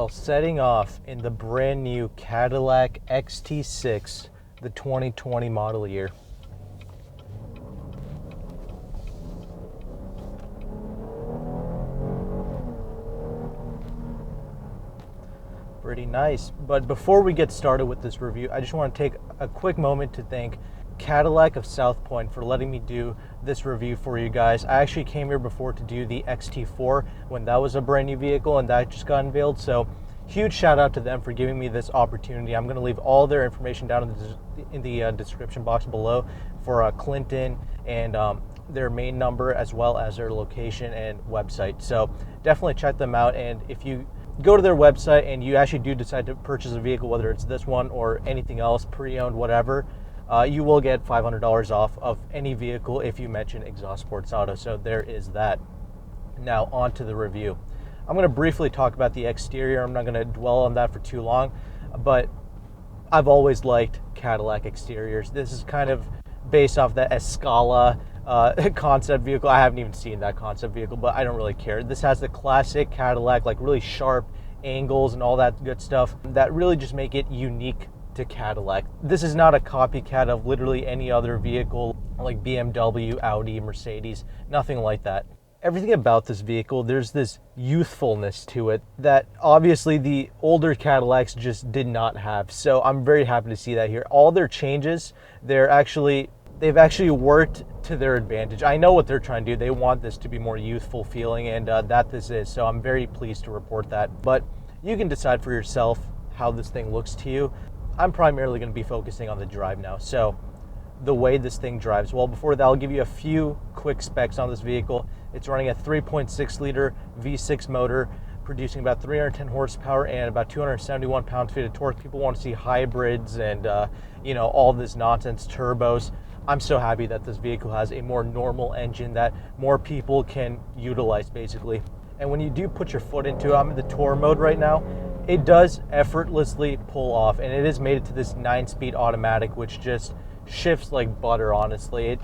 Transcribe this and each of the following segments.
Well, setting off in the brand new Cadillac XT6, the 2020 model year. Pretty nice. But before we get started with this review, I just want to take a quick moment to thank Cadillac of Southpoint for letting me do this review for you guys. I actually came here before to do the XT4 when that was a brand new vehicle and that just got unveiled. So huge shout out to them for giving me this opportunity. I'm going to leave all their information down in the description box below for Clinton and their main number as well as their location and website. So definitely check them out. And if you go to their website and you actually do decide to purchase a vehicle, whether it's this one or anything else, pre-owned, whatever, you will get $500 off of any vehicle if you mention Exhaust Sports Auto. So there is that. Now on to the review. I'm going to briefly talk about the exterior. I'm not going to dwell on that for too long, but I've always liked Cadillac exteriors. This is kind of based off the Escalade concept vehicle. I haven't even seen that concept vehicle, but I don't really care. This has the classic Cadillac, like really sharp angles and all that good stuff that really just make it unique to Cadillac. This is not a copycat of literally any other vehicle like BMW, Audi, Mercedes, nothing like that. Everything about this vehicle, there's this youthfulness to it that obviously the older Cadillacs just did not have. So I'm very happy to see that here. All their changes, they've actually worked to their advantage. I know what they're trying to do. They want this to be more youthful feeling, and that this is. So I'm very pleased to report that. But you can decide for yourself how this thing looks to you. I'm primarily going to be focusing on the drive now. So the way this thing drives. Well, before that, I'll give you a few quick specs on this vehicle. It's running a 3.6 liter V6 motor, producing about 310 horsepower and about 271 pound-feet of torque. People want to see hybrids and all this nonsense, turbos. I'm so happy that this vehicle has a more normal engine that more people can utilize, basically. And when you do put your foot into it, I'm in the tour mode right now, it does effortlessly pull off, and it has made it to this 9-speed automatic, which just shifts like butter, honestly. It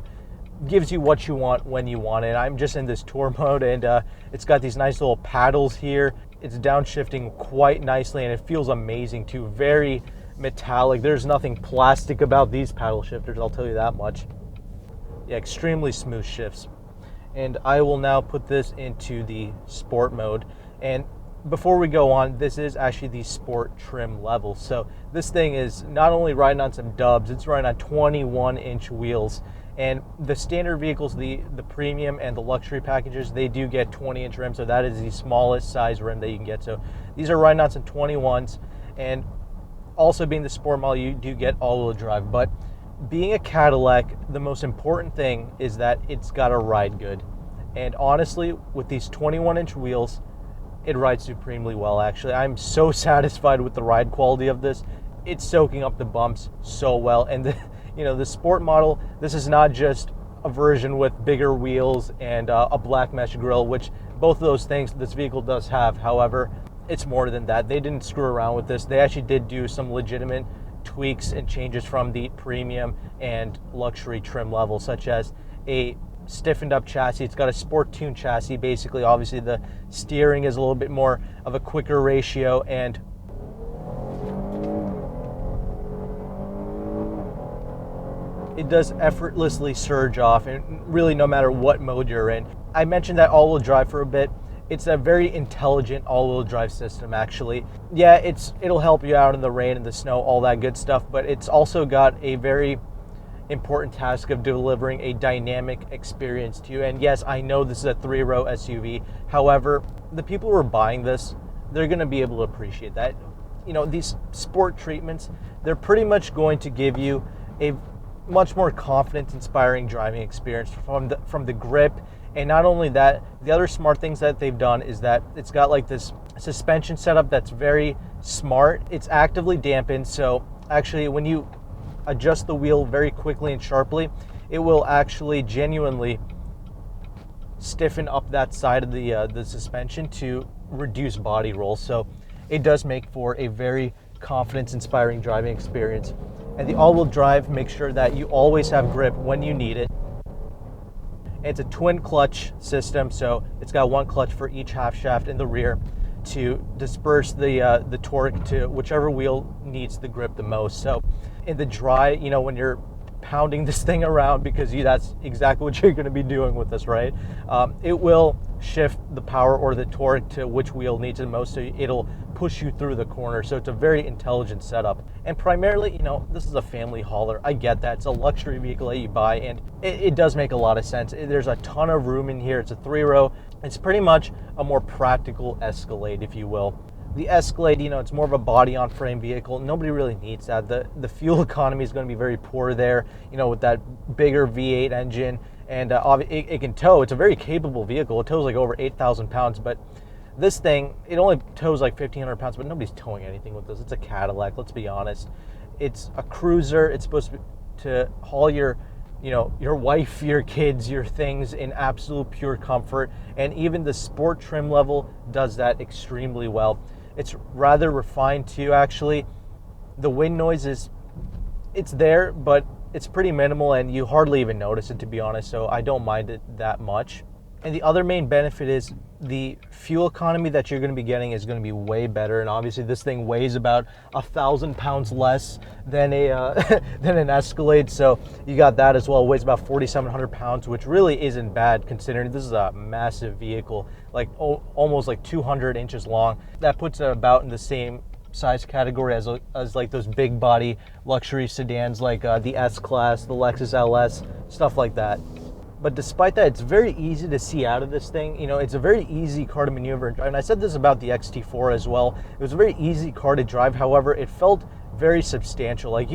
gives you what you want when you want it. I'm just in this tour mode, and it's got these nice little paddles here. It's downshifting quite nicely, and it feels amazing too. Very metallic. There's nothing plastic about these paddle shifters, I'll tell you that much. Yeah, extremely smooth shifts. And I will now put this into the sport mode. And before we go on, this is actually the sport trim level. So this thing is not only riding on some dubs, it's riding on 21-inch wheels. And the standard vehicles, the premium and the luxury packages, they do get 20-inch rims. So that is the smallest size rim that you can get. So these are riding on some 21s. And also being the sport model, you do get all-wheel drive. But being a Cadillac, the most important thing is that it's got to ride good. And honestly, with these 21-inch wheels, it rides supremely well, actually. I'm so satisfied with the ride quality of this. It's soaking up the bumps so well. And the sport model, this is not just a version with bigger wheels and a black mesh grille, which both of those things this vehicle does have. However, it's more than that. They didn't screw around with this. They actually did do some legitimate tweaks and changes from the premium and luxury trim level, such as a stiffened up chassis. It's got a sport tune chassis. Basically, obviously the steering is a little bit more of a quicker ratio, and it does effortlessly surge off, and really no matter what mode you're in. I mentioned that all-wheel drive for a bit. It's a very intelligent all-wheel drive system, actually. Yeah, it'll help you out in the rain and the snow, all that good stuff, but it's also got a very important task of delivering a dynamic experience to you. And yes, I know this is a 3-row SUV. However, the people who are buying this, they're going to be able to appreciate that. These sport treatments, they're pretty much going to give you a much more confidence-inspiring driving experience from the grip. And not only that, the other smart things that they've done is that it's got like this suspension setup that's very smart. It's actively dampened, so actually when you adjust the wheel very quickly and sharply, it will actually genuinely stiffen up that side of the suspension to reduce body roll. So it does make for a very confidence-inspiring driving experience. And the all-wheel drive makes sure that you always have grip when you need it. It's a twin clutch system, so it's got one clutch for each half shaft in the rear. to disperse the torque to whichever wheel needs the grip the most. So in the dry, when you're pounding this thing around, because that's exactly what you're going to be doing with this, right? It will shift the power or the torque to which wheel needs it most, so it'll push you through the corner. So it's a very intelligent setup. And primarily, this is a family hauler. I get that. It's a luxury vehicle that you buy, and it does make a lot of sense. There's a ton of room in here. It's a 3-row. It's pretty much a more practical Escalade, if you will. The Escalade, it's more of a body-on-frame vehicle. Nobody really needs that. The fuel economy is going to be very poor there, with that bigger V8 engine. And it can tow. It's a very capable vehicle. It tows like over 8,000 pounds, but this thing, it only tows like 1,500 pounds, but nobody's towing anything with this. It's a Cadillac, let's be honest. It's a cruiser. It's supposed to haul your wife, your kids, your things in absolute pure comfort. And even the sport trim level does that extremely well. It's rather refined too, actually. The wind noise it's there, but it's pretty minimal and you hardly even notice it, to be honest. So I don't mind it that much. And the other main benefit is the fuel economy that you're going to be getting is going to be way better. And obviously this thing weighs about 1,000 pounds less than than an Escalade. So you got that as well. It weighs about 4,700 pounds, which really isn't bad considering this is a massive vehicle, like almost like 200 inches long. That puts it about in the same size category as like those big body luxury sedans like the S-Class, the Lexus LS, stuff like that. But despite that, it's very easy to see out of this thing. It's a very easy car to maneuver and drive. And I said this about the XT4 as well. It was a very easy car to drive. However, it felt very substantial. Like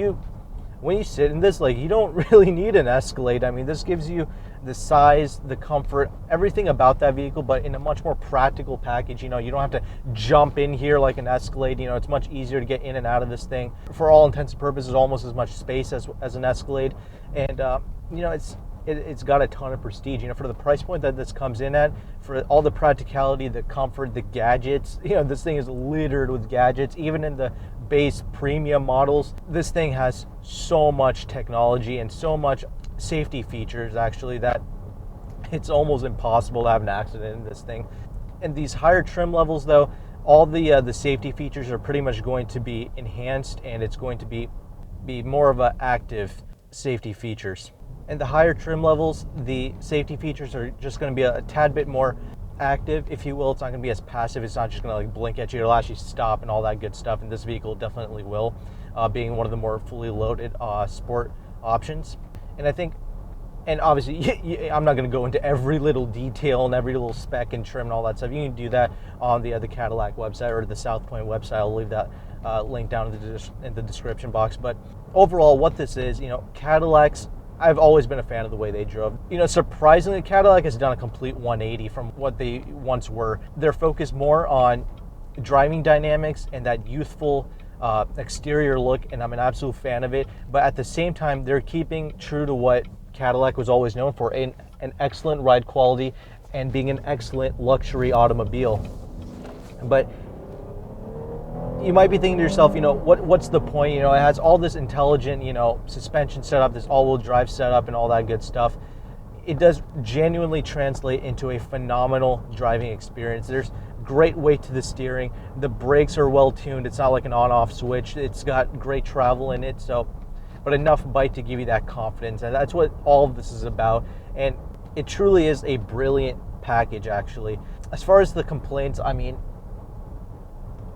when you sit in this, like you don't really need an Escalade. I mean, this gives you the size, the comfort, everything about that vehicle, but in a much more practical package. You don't have to jump in here like an Escalade. It's much easier to get in and out of this thing. For all intents and purposes, almost as much space as an Escalade. And, it's got a ton of prestige, for the price point that this comes in at, for all the practicality, the comfort, the gadgets. This thing is littered with gadgets. Even in the base premium models, this thing has so much technology and so much safety features, actually, that it's almost impossible to have an accident in this thing. And these higher trim levels, though, all the safety features are pretty much going to be enhanced, and it's going to be more of an active safety features. And the higher trim levels, the safety features are just going to be a tad bit more active, if you will. It's not going to be as passive. It's not just going to like blink at you. It'll actually stop and all that good stuff. And this vehicle definitely will, being one of the more fully loaded sport options. And I think, and obviously, I'm not going to go into every little detail and every little spec and trim and all that stuff. You can do that on the Cadillac website or the Southpoint website. I'll leave that link down in the description box. But overall, what this is, Cadillacs, I've always been a fan of the way they drove. Surprisingly, Cadillac has done a complete 180 from what they once were. They're focused more on driving dynamics and that youthful exterior look, and I'm an absolute fan of it. But at the same time, they're keeping true to what Cadillac was always known for, an excellent ride quality and being an excellent luxury automobile. But you might be thinking to yourself, what's the point? It has all this intelligent, suspension setup, this all-wheel drive setup and all that good stuff. It does genuinely translate into a phenomenal driving experience. There's great weight to the steering. The brakes are well tuned. It's not like an on-off switch. It's got great travel in it, but enough bite to give you that confidence. And that's what all of this is about. And it truly is a brilliant package, actually. As far as the complaints,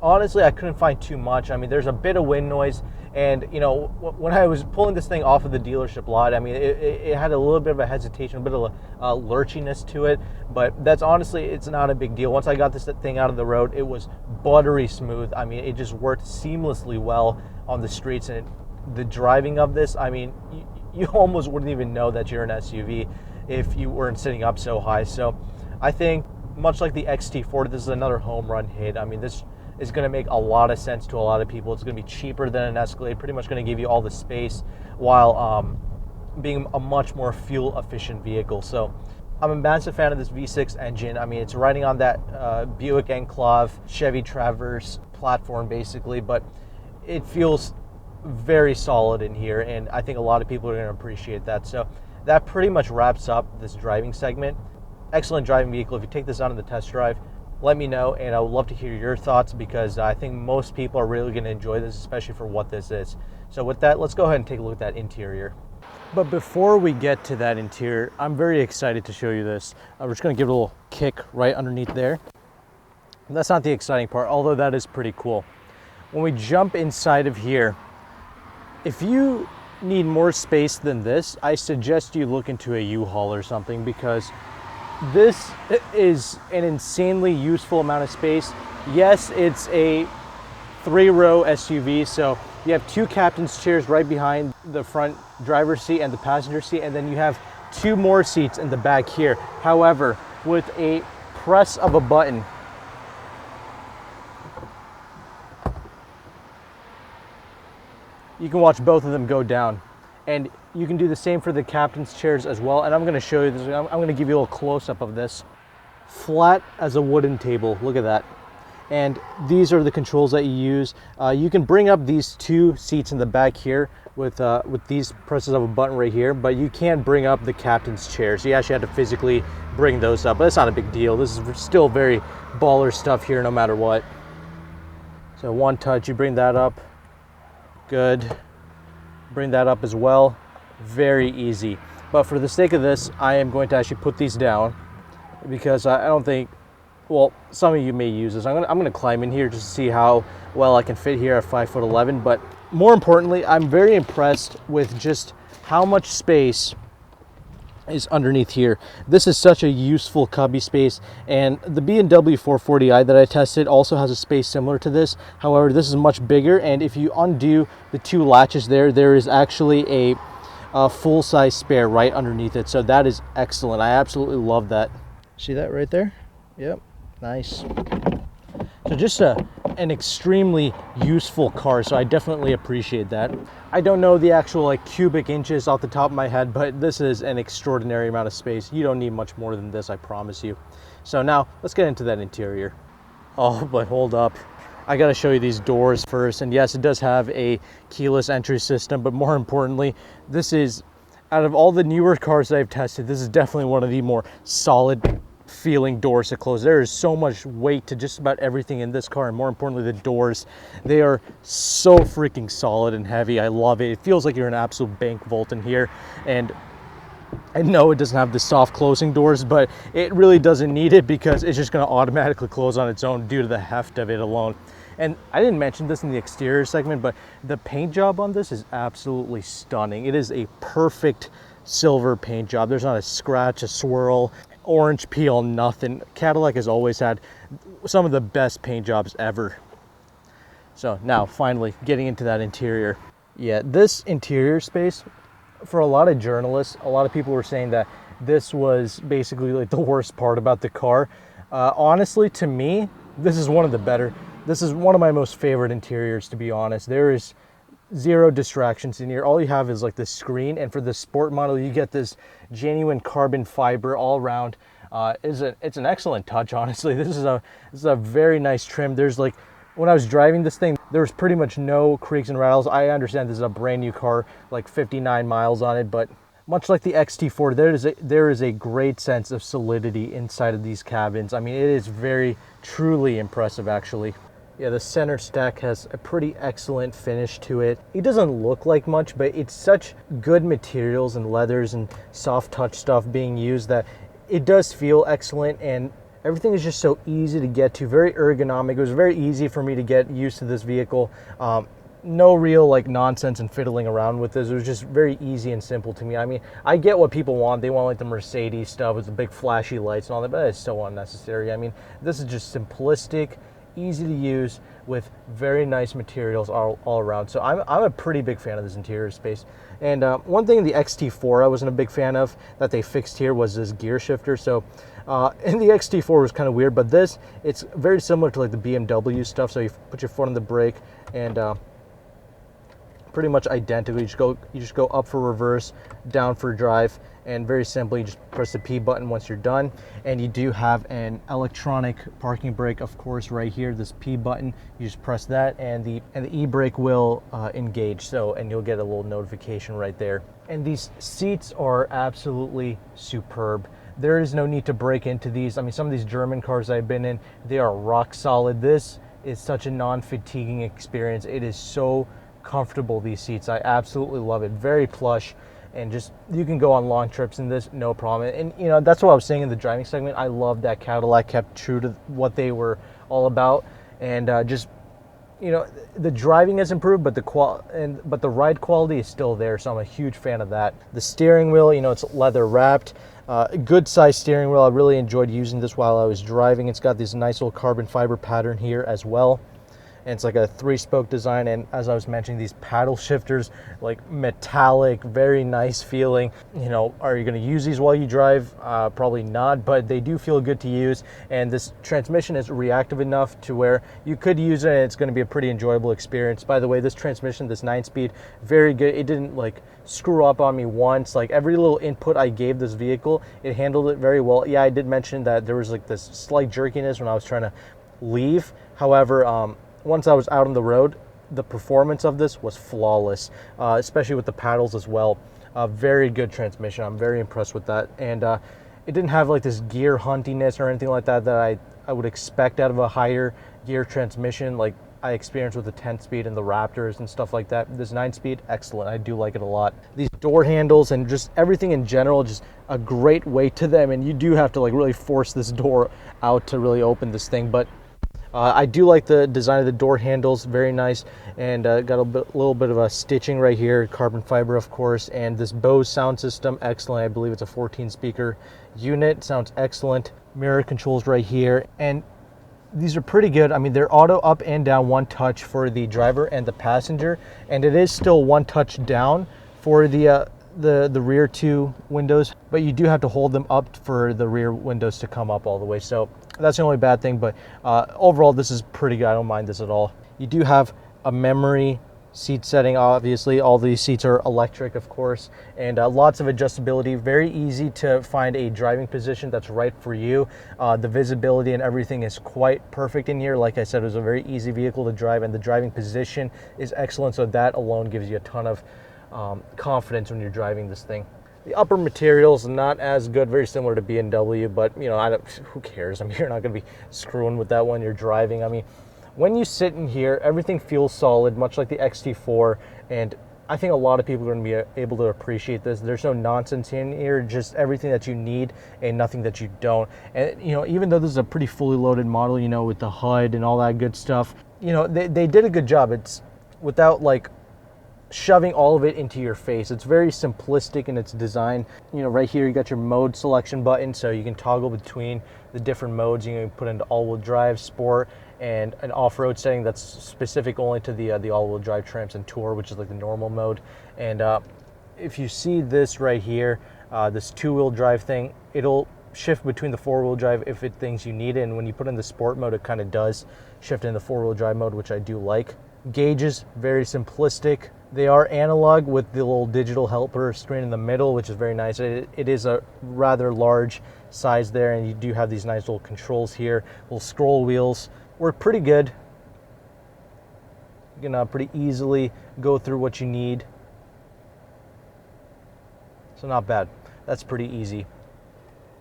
honestly, I couldn't find too much. There's a bit of wind noise, and when I was pulling this thing off of the dealership lot, it had a little bit of a hesitation, a bit of a lurchiness to it, but that's honestly, it's not a big deal. Once I got this thing out of the road, it was buttery smooth. It just worked seamlessly well on the streets, and the driving of this, you almost wouldn't even know that you're an SUV if you weren't sitting up so high. So I think, much like the XT4, this is another home run hit. This is going to make a lot of sense to a lot of people. It's going to be cheaper than an Escalade, pretty much going to give you all the space while being a much more fuel efficient vehicle. So I'm a massive fan of this V6 engine. It's riding on that Buick Enclave, Chevy Traverse platform basically, but it feels very solid in here, and I think a lot of people are going to appreciate that. So that pretty much wraps up this driving segment. Excellent driving vehicle. If you take this out on the test drive, let me know, and I would love to hear your thoughts, because I think most people are really going to enjoy this, especially for what this is. So with that, let's go ahead and take a look at that interior. But before we get to that interior, I'm very excited to show you this. We're just going to give it a little kick right underneath there. And that's not the exciting part, although that is pretty cool. When we jump inside of here, if you need more space than this, I suggest you look into a U-Haul or something, because this is an insanely useful amount of space. Yes, it's a 3-row SUV, so you have 2 captain's chairs right behind the front driver's seat and the passenger seat, and then you have 2 more seats in the back here. However, with a press of a button, you can watch both of them go down. And you can do the same for the captain's chairs as well. And I'm gonna show you this. I'm gonna give you a little close-up of this. Flat as a wooden table, look at that. And these are the controls that you use. You can bring up these 2 seats in the back here with these presses of a button right here, but you can't bring up the captain's chair. So you actually have to physically bring those up, but that's not a big deal. This is still very baller stuff here no matter what. So one touch, you bring that up, good. Bring that up as well, very easy. But for the sake of this, I am going to actually put these down, because I don't think, well, some of you may use this. I'm gonna climb in here just to see how well I can fit here at 5'11", but more importantly, I'm very impressed with just how much space is underneath here. This is such a useful cubby space, and the B&W 440i that I tested also has a space similar to this. However, this is much bigger, and if you undo the 2 latches there is actually a full-size spare right underneath it. So that is excellent. I absolutely love that. See that right there? Yep, nice. So just an extremely useful car, so I definitely appreciate that. I don't know the actual like cubic inches off the top of my head, but this is an extraordinary amount of space. You don't need much more than this, I promise you. So now let's get into that interior. Oh, but hold up. I gotta show you these doors first. And yes, it does have a keyless entry system, but more importantly, this is, out of all the newer cars that I've tested, this is definitely one of the more solid feeling doors to close. There is so much weight to just about everything in this car, and more importantly, the doors. They are so freaking solid and heavy. I love it. It feels like you're an absolute bank vault in here. And I know it doesn't have the soft closing doors, but it really doesn't need it, because it's just going to automatically close on its own due to the heft of it alone. And I didn't mention this in the exterior segment, but the paint job on this is absolutely stunning. It is a perfect silver paint job. There's not a scratch, a swirl, orange peel, nothing. Cadillac has always had some of the best paint jobs ever. So now finally getting into that interior. Yeah, this interior space, for a lot of journalists, a lot of people were saying that this was basically like the worst part about the car. Honestly, to me, this is one of the better. This is one of my most favorite interiors, to be honest. There is 0 distractions in here. All you have is like the screen, and for the sport model, you get this genuine carbon fiber all around. It's an excellent touch, honestly. This is a very nice trim. There's like, when I was driving this thing, there was pretty much no creaks and rattles. I understand this is a brand new car, like 59 miles on it, but much like the XT4, there is a great sense of solidity inside of these cabins. I mean, it is very, truly impressive, actually. Yeah, the center stack has a pretty excellent finish to it. It doesn't look like much, but it's such good materials and leathers and soft touch stuff being used that it does feel excellent, and everything is just so easy to get to, very ergonomic. It was very easy for me to get used to this vehicle. No real like nonsense and fiddling around with this. It was just very easy and simple to me. I mean, I get what people want. They want like the Mercedes stuff with the big flashy lights and all that, but it's so unnecessary. I mean, this is just simplistic, easy to use with very nice materials all around. So I'm a pretty big fan of this interior space. And one thing in the XT4 I wasn't a big fan of that they fixed here was this gear shifter. So in the XT4 was kind of weird, but this, it's very similar to like the BMW stuff. So you put your foot on the brake and pretty much identical. You just go up for reverse, down for drive, and very simply you just press the P button once you're done. And you do have an electronic parking brake, of course, right here. This P button, you just press that, and the e-brake will engage. So, and you'll get a little notification right there. And these seats are absolutely superb. There is no need to break into these. I mean, some of these German cars I've been in, they are rock solid. This is such a non-fatiguing experience. It is so comfortable, these seats. I absolutely love it. Very plush, and just, you can go on long trips in this, no problem. And you know, that's what I was saying in the driving segment. I love that Cadillac kept true to what they were all about, and just, you know, the driving has improved, but the ride quality is still there, so I'm a huge fan of that. The steering wheel, you know, it's leather wrapped. Good size steering wheel. I really enjoyed using this while I was driving. It's got this nice little carbon fiber pattern here as well. And it's like a 3-spoke design, and as I was mentioning, these paddle shifters, like metallic, very nice feeling. You know, are you going to use these while you drive? Probably not, but they do feel good to use, and this transmission is reactive enough to where you could use it and it's going to be a pretty enjoyable experience. By the way, this transmission, this 9-speed, very good. It didn't like screw up on me once. Like every little input I gave this vehicle, it handled it very well. Yeah, I did mention that there was like this slight jerkiness when I was trying to leave. However, once I was out on the road, the performance of this was flawless, especially with the paddles as well. Very good transmission. I'm very impressed with that. And it didn't have like this gear huntiness or anything like that that I would expect out of a higher gear transmission like I experienced with the 10-speed and the Raptors and stuff like that. This 9-speed, excellent. I do like it a lot. These door handles and just everything in general, just a great weight to them. And you do have to like really force this door out to really open this thing. But I do like the design of the door handles, very nice, and got a little bit of a stitching right here, carbon fiber of course, and this Bose sound system, excellent. I believe it's a 14-speaker unit, sounds excellent. Mirror controls right here, and these are pretty good. I mean, they're auto up and down, one touch for the driver and the passenger, and it is still one touch down for the rear 2 windows, but you do have to hold them up for the rear windows to come up all the way. So that's the only bad thing, but overall this is pretty good. I don't mind this at all. You do have a memory seat setting, obviously. All these seats are electric, of course, and lots of adjustability. Very easy to find a driving position that's right for you. The visibility and everything is quite perfect in here. Like I said, it was a very easy vehicle to drive, and the driving position is excellent, so that alone gives you a ton of confidence when you're driving this thing. The upper materials not as good, very similar to BMW, but you know, who cares? I mean, you're not going to be screwing with that when you're driving. I mean, when you sit in here, everything feels solid, much like the XT4, and I think a lot of people are going to be able to appreciate this. There's no nonsense in here, just everything that you need and nothing that you don't. And you know, even though this is a pretty fully loaded model, you know, with the HUD and all that good stuff, you know, they did a good job. It's without like shoving all of it into your face. It's very simplistic in its design. You know, right here you got your mode selection button, so you can toggle between the different modes. You can put into all-wheel drive, sport, and an off-road setting that's specific only to the all-wheel drive trims, and tour, which is like the normal mode. And if you see this right here, this 2-wheel drive thing, it'll shift between the 4-wheel drive if it thinks you need it, and when you put in the sport mode, it kind of does shift in the 4-wheel drive mode, which I do like. Gauges, very simplistic. They are analog with the little digital helper screen in the middle, which is very nice. It is a rather large size there, and you do have these nice little controls here. Little scroll wheels work pretty good. You can pretty easily go through what you need. So not bad. That's pretty easy.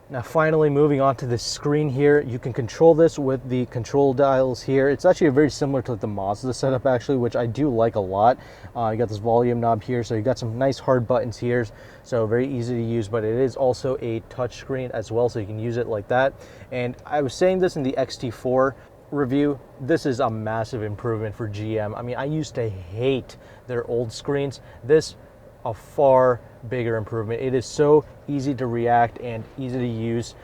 Now finally, moving on to the screen here, you can control this with the control dials here. It's actually very similar to the Mazda setup actually, which I do like a lot. You got this volume knob here, so you got some nice hard buttons here, so very easy to use, but it is also a touch screen as well, so you can use it like that. And I was saying this in the XT4 review, this is a massive improvement for GM. I mean, I used to hate their old screens. This a far bigger improvement. It is so easy to react and easy to use.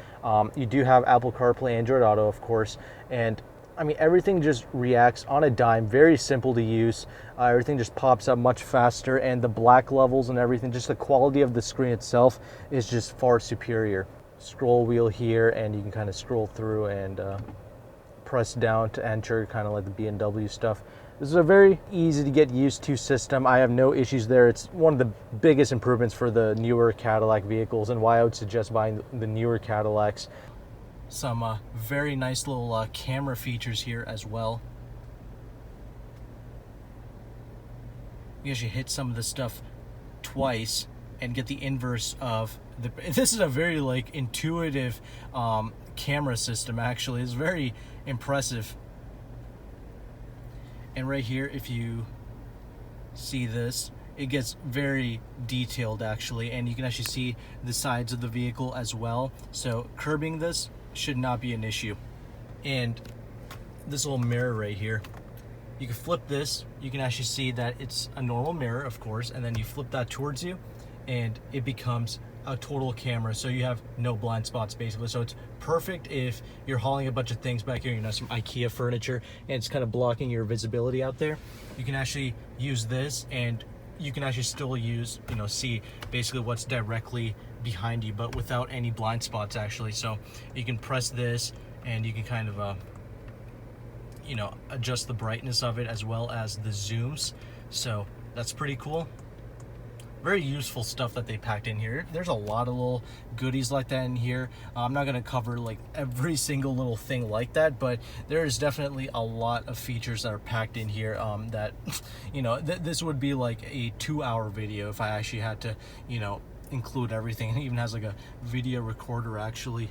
You do have Apple CarPlay, Android Auto, of course, and I mean, everything just reacts on a dime. Very simple to use. Everything just pops up much faster, and the black levels and everything, just the quality of the screen itself is just far superior. Scroll wheel here, and you can kind of scroll through and press down to enter, kind of like the BMW stuff. This is a very easy to get used to system. I have no issues there. It's one of the biggest improvements for the newer Cadillac vehicles, and why I would suggest buying the newer Cadillacs. Some very nice little camera features here as well. You actually hit some of the stuff twice and get the inverse of This is a very like intuitive camera system. Actually, it's very impressive. And right here, if you see this, it gets very detailed actually, and you can actually see the sides of the vehicle as well. So curbing this should not be an issue. And this little mirror right here, you can flip this, you can actually see that it's a normal mirror, of course, and then you flip that towards you and it becomes a total camera, so you have no blind spots basically. So it's perfect if you're hauling a bunch of things back here, you know, some IKEA furniture, and it's kind of blocking your visibility out there. You can actually use this, and you can actually still use, you know, see basically what's directly behind you, but without any blind spots actually. So you can press this and you can kind of you know, adjust the brightness of it as well as the zooms. So that's pretty cool. Very useful stuff that they packed in here. There's a lot of little goodies like that in here. I'm not gonna cover like every single little thing like that, but there is definitely a lot of features that are packed in here that, you know, this would be like a 2-hour video if I actually had to, you know, include everything. It even has like a video recorder actually.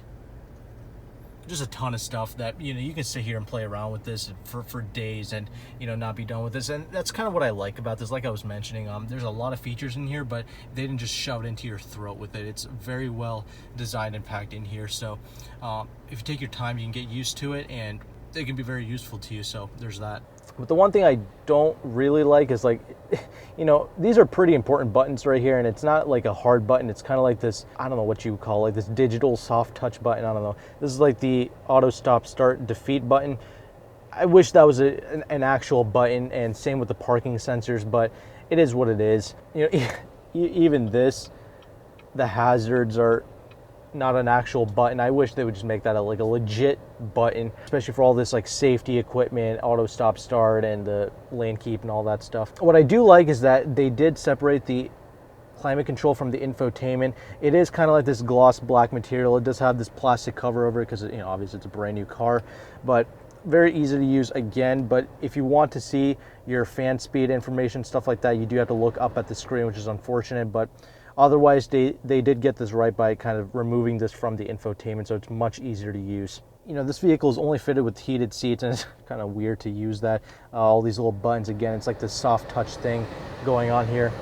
Just a ton of stuff that, you know, you can sit here and play around with this for days and, you know, not be done with this. And that's kind of what I like about this. Like I was mentioning, there's a lot of features in here, but they didn't just shove it into your throat with it. It's very well designed and packed in here. So if you take your time, you can get used to it, and it can be very useful to you. So there's that. But the one thing I don't really like is, like, you know, these are pretty important buttons right here, and it's not like a hard button. It's kind of like this, I don't know what you call, like this digital soft touch button. I don't know. This is like the auto stop start defeat button. I wish that was an actual button, and same with the parking sensors, but it is what it is. You know, even this, the hazards are not an actual button. I wish they would just make that like a legit button, especially for all this like safety equipment, auto stop start, and the lane keep and all that stuff. What I do like is that they did separate the climate control from the infotainment. It is kind of like this gloss black material. It does have this plastic cover over it because, you know, obviously it's a brand new car, but very easy to use again. But if you want to see your fan speed information, stuff like that, you do have to look up at the screen, which is unfortunate, but otherwise, they did get this right by kind of removing this from the infotainment, so it's much easier to use. You know, this vehicle is only fitted with heated seats, and it's kind of weird to use that. All these little buttons, again, it's like this soft touch thing going on here.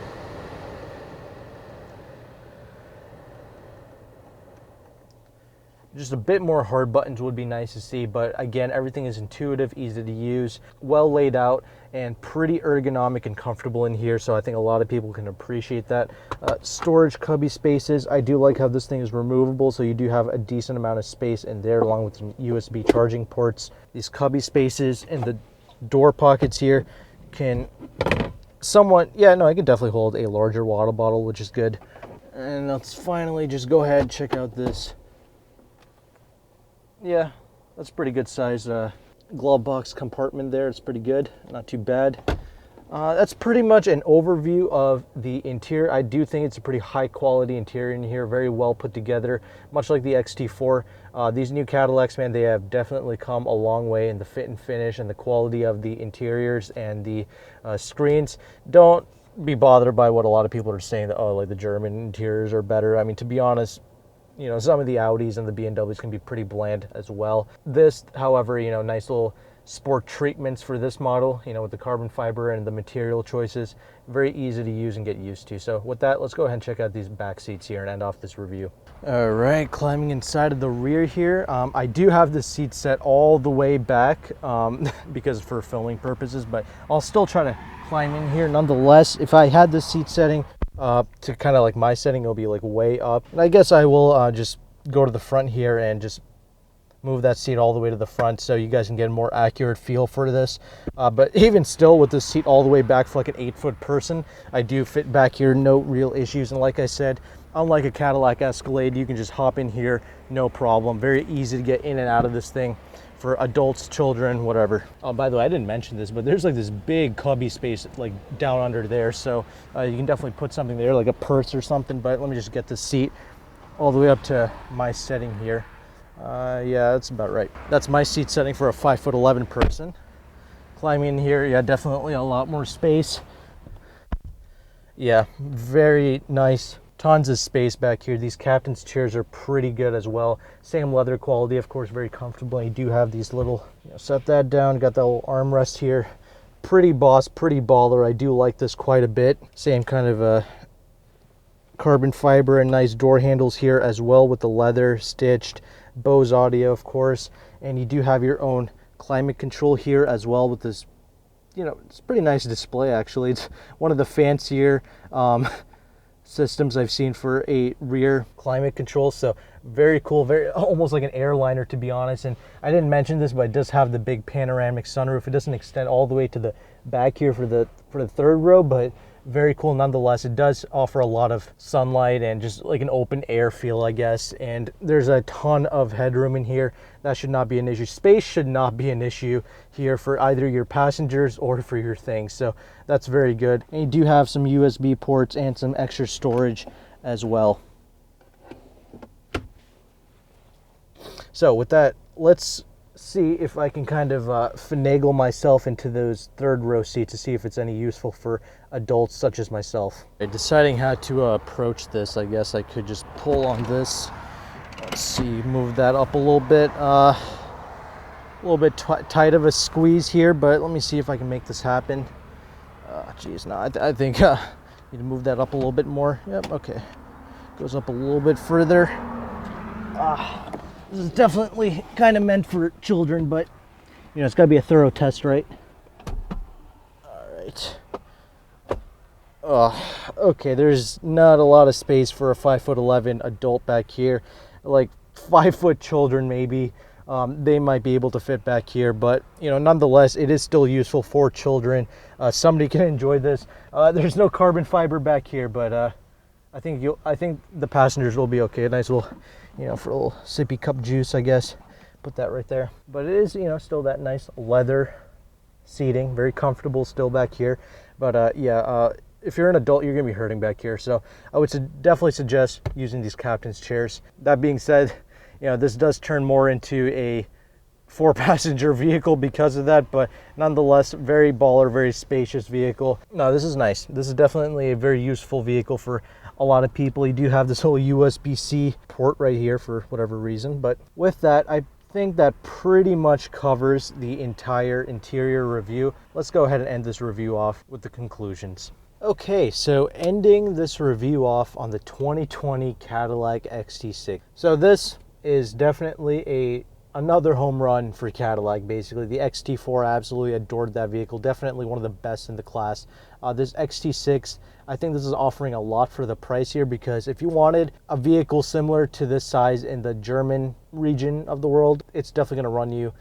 Just a bit more hard buttons would be nice to see, but again, everything is intuitive, easy to use, well laid out, and pretty ergonomic and comfortable in here, so I think a lot of people can appreciate that. Storage cubby spaces, I do like how this thing is removable, so you do have a decent amount of space in there, along with some USB charging ports. These cubby spaces and the door pockets here can somewhat, yeah, no, I can definitely hold a larger water bottle, which is good. And let's finally just go ahead and check out this. Yeah, that's pretty good size glove box compartment there. It's pretty good, not too bad. That's pretty much an overview of the interior. I do think it's a pretty high quality interior in here, very well put together, much like the XT4. These new Cadillacs, man, they have definitely come a long way in the fit and finish and the quality of the interiors and the screens. Don't be bothered by what a lot of people are saying that, oh, like the German interiors are better. I mean, to be honest, you know, some of the Audis and the BMWs can be pretty bland as well. This, however, you know, nice little sport treatments for this model, you know, with the carbon fiber and the material choices, very easy to use and get used to. So with that, let's go ahead and check out these back seats here and end off this review. All right, climbing inside of the rear here. I do have the seat set all the way back because for filming purposes, but I'll still try to climb in here nonetheless. If I had this seat setting to kind of like my setting, it'll be like way up. And I guess I will just go to the front here and just move that seat all the way to the front so you guys can get a more accurate feel for this. But even still, with this seat all the way back for like an 8-foot person, I do fit back here, no real issues. And like I said, unlike a Cadillac Escalade, you can just hop in here, no problem. Very easy to get in and out of this thing for adults, children, whatever. Oh, by the way, I didn't mention this, but there's like this big cubby space like down under there, so you can definitely put something there, like a purse or something. But let me just get the seat all the way up to my setting here. Yeah, that's about right. That's my seat setting for a 5'11" person. Climbing in here, yeah, definitely a lot more space. Yeah, very nice Tons of space back here. These captain's chairs are pretty good as well. Same leather quality, of course, very comfortable. You do have these little, set that down, got that little armrest here. Pretty boss, pretty baller. I do like this quite a bit. Same kind of carbon fiber and nice door handles here as well with the leather stitched. Bose audio, of course. And you do have your own climate control here as well with this, it's a pretty nice display actually. It's one of the fancier systems I've seen for a rear climate control, so very cool, very almost like an airliner, to be honest. And I didn't mention this, but it does have the big panoramic sunroof. It doesn't extend all the way to the back here for the third row, but very cool nonetheless. It does offer a lot of sunlight and just like an open air feel, I guess. And there's a ton of headroom in here. That should not be an issue. Space should not be an issue here for either your passengers or for your things, so that's very good. And you do have some USB ports and some extra storage as well. So with that, let's see if I can kind of finagle myself into those third row seats to see if it's any useful for adults such as myself. Deciding how to approach this, I guess I could just pull on this. Let's see, move that up a little bit. A little bit tight of a squeeze here, but let me see if I can make this happen. Geez, no, I think need to move that up a little bit more. Yep, okay. Goes up a little bit further. This is definitely kind of meant for children, but it's got to be a thorough test, right? All right. Okay, there's not a lot of space for a 5'11" adult back here. Like 5 foot children maybe, they might be able to fit back here, but nonetheless, it is still useful for children. Somebody can enjoy this. There's no carbon fiber back here, but I think the passengers will be okay. A nice little, for a little sippy cup juice, I guess. Put that right there. But it is, still that nice leather seating, very comfortable still back here. But if you're an adult, you're gonna be hurting back here. So I would definitely suggest using these captain's chairs. That being said, this does turn more into a 4-passenger vehicle because of that, but nonetheless, very baller, very spacious vehicle. No, this is nice. This is definitely a very useful vehicle for a lot of people. You do have this whole USB-C port right here for whatever reason, but with that, I think that pretty much covers the entire interior review. Let's go ahead and end this review off with the conclusions. Okay, so ending this review off on the 2020 Cadillac XT6. So this is definitely another home run for Cadillac. Basically, the XT4, I absolutely adored that vehicle. Definitely one of the best in the class. This XT6, I think this is offering a lot for the price here, because if you wanted a vehicle similar to this size in the German region of the world, it's definitely going to run you,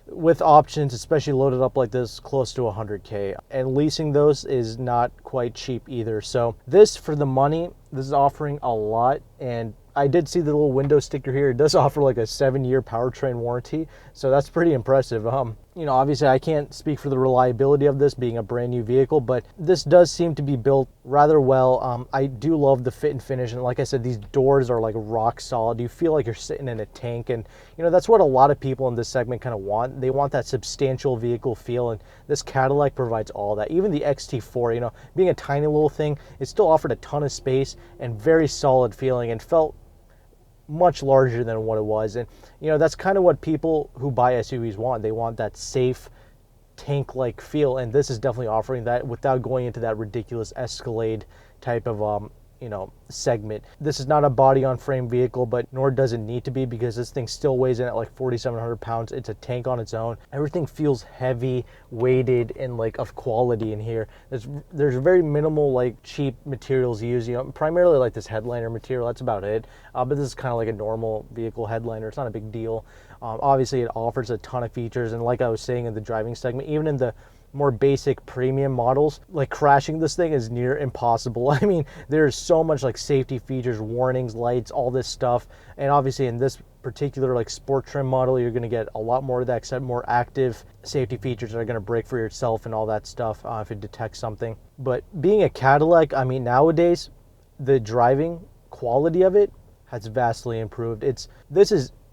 with options, especially loaded up like this, close to 100K. And leasing those is not quite cheap either. So this, for the money, this is offering a lot. And I did see the little window sticker here. It does offer like a 7-year powertrain warranty, so that's pretty impressive. Obviously I can't speak for the reliability of this being a brand new vehicle, but this does seem to be built rather well. I do love the fit and finish, and like I said, these doors are like rock solid. You feel like you're sitting in a tank, and that's what a lot of people in this segment kind of want. They want that substantial vehicle feel, and this Cadillac provides all that. Even the XT4, being a tiny little thing, it still offered a ton of space and very solid feeling, and felt much larger than what it was. And that's kind of what people who buy SUVs want. They want that safe tank-like feel, and this is definitely offering that without going into that ridiculous Escalade type of segment. This is not a body on frame vehicle, but nor does it need to be, because this thing still weighs in at like 4,700 pounds. It's a tank on its own. Everything feels heavy, weighted, and like of quality in here. There's very minimal like cheap materials used, primarily like this headliner material. That's about it. But this is kind of like a normal vehicle headliner. It's not a big deal. Obviously it offers a ton of features, and like I was saying in the driving segment, even in the more basic premium models, like crashing this thing is near impossible. I mean, there's so much like safety features, warnings, lights, all this stuff. And obviously in this particular like sport trim model, you're going to get a lot more of that, except more active safety features that are going to brake for yourself and all that stuff if it detects something. But being a Cadillac, I mean, nowadays the driving quality of it has vastly improved.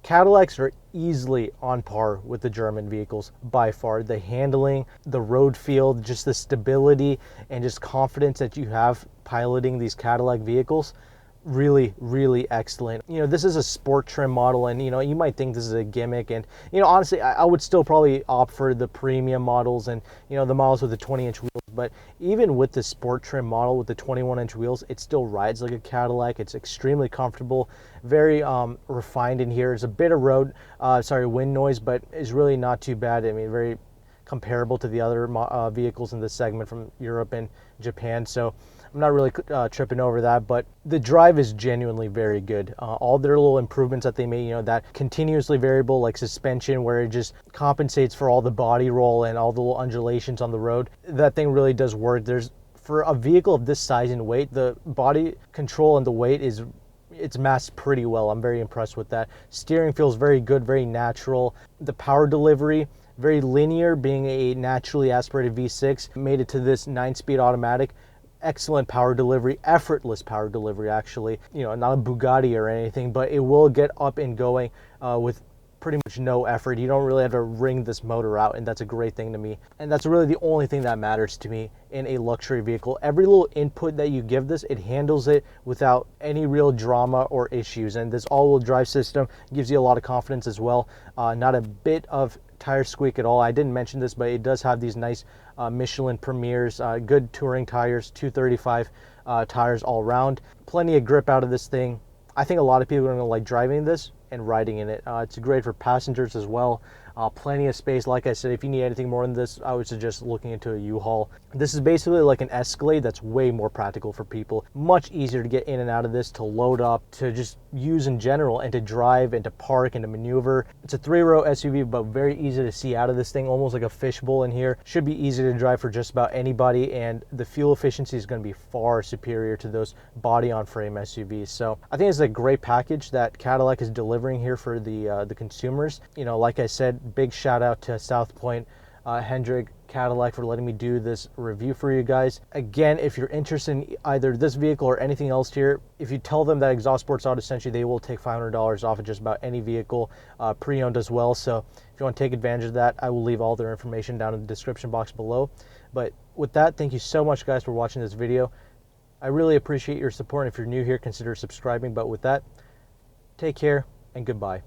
Cadillacs are easily on par with the German vehicles by far. The handling, the road feel, just the stability and just confidence that you have piloting these Cadillac vehicles, really, really excellent. You know, this is a sport trim model, and you know, you might think this is a gimmick, and you know, honestly, I would still probably opt for the premium models and you know, the models with the 20-inch wheels. But even with the sport trim model with the 21-inch wheels, it still rides like a Cadillac. It's extremely comfortable, very refined in here. There's a bit of wind noise, but it's really not too bad. I mean, very comparable to the other vehicles in this segment from Europe and Japan. So I'm not really tripping over that, but the drive is genuinely very good. All their little improvements that they made, you know, that continuously variable like suspension where it just compensates for all the body roll and all the little undulations on the road, that thing really does work. For a vehicle of this size and weight, the body control and the weight it's masked pretty well. I'm very impressed with that. Steering feels very good, very natural. The power delivery, very linear, being a naturally aspirated V6, made it to this 9-speed automatic. Excellent power delivery, effortless power delivery actually. You know, not a Bugatti or anything, but it will get up and going with pretty much no effort. You don't really have to wring this motor out, and that's a great thing to me. And that's really the only thing that matters to me in a luxury vehicle. Every little input that you give this, it handles it without any real drama or issues. And this all-wheel drive system gives you a lot of confidence as well. Not a bit of tire squeak at all. I didn't mention this, but it does have these nice Michelin Premiers, good touring tires, 235 tires all around. Plenty of grip out of this thing. I think a lot of people are going to like driving this and riding in it. It's great for passengers as well. Plenty of space. Like I said, if you need anything more than this, I would suggest looking into a U-Haul. This is basically like an Escalade that's way more practical for people. Much easier to get in and out of this, to load up, to just use in general, and to drive and to park and to maneuver. It's a 3-row SUV, but very easy to see out of this thing, almost like a fishbowl in here. Should be easy to drive for just about anybody, and the fuel efficiency is going to be far superior to those body-on-frame SUVs. So I think it's a great package that Cadillac is delivering here for the consumers. You know, like I said, big shout out to Southpoint, Hendrick, Cadillac for letting me do this review for you guys. Again, if you're interested in either this vehicle or anything else here, if you tell them that Exhaust Sports Auto sent you, they will take $500 off of just about any vehicle, pre-owned as well. So if you want to take advantage of that, I will leave all their information down in the description box below. But with that, thank you so much guys for watching this video. I really appreciate your support. If you're new here, consider subscribing. But with that, take care and goodbye.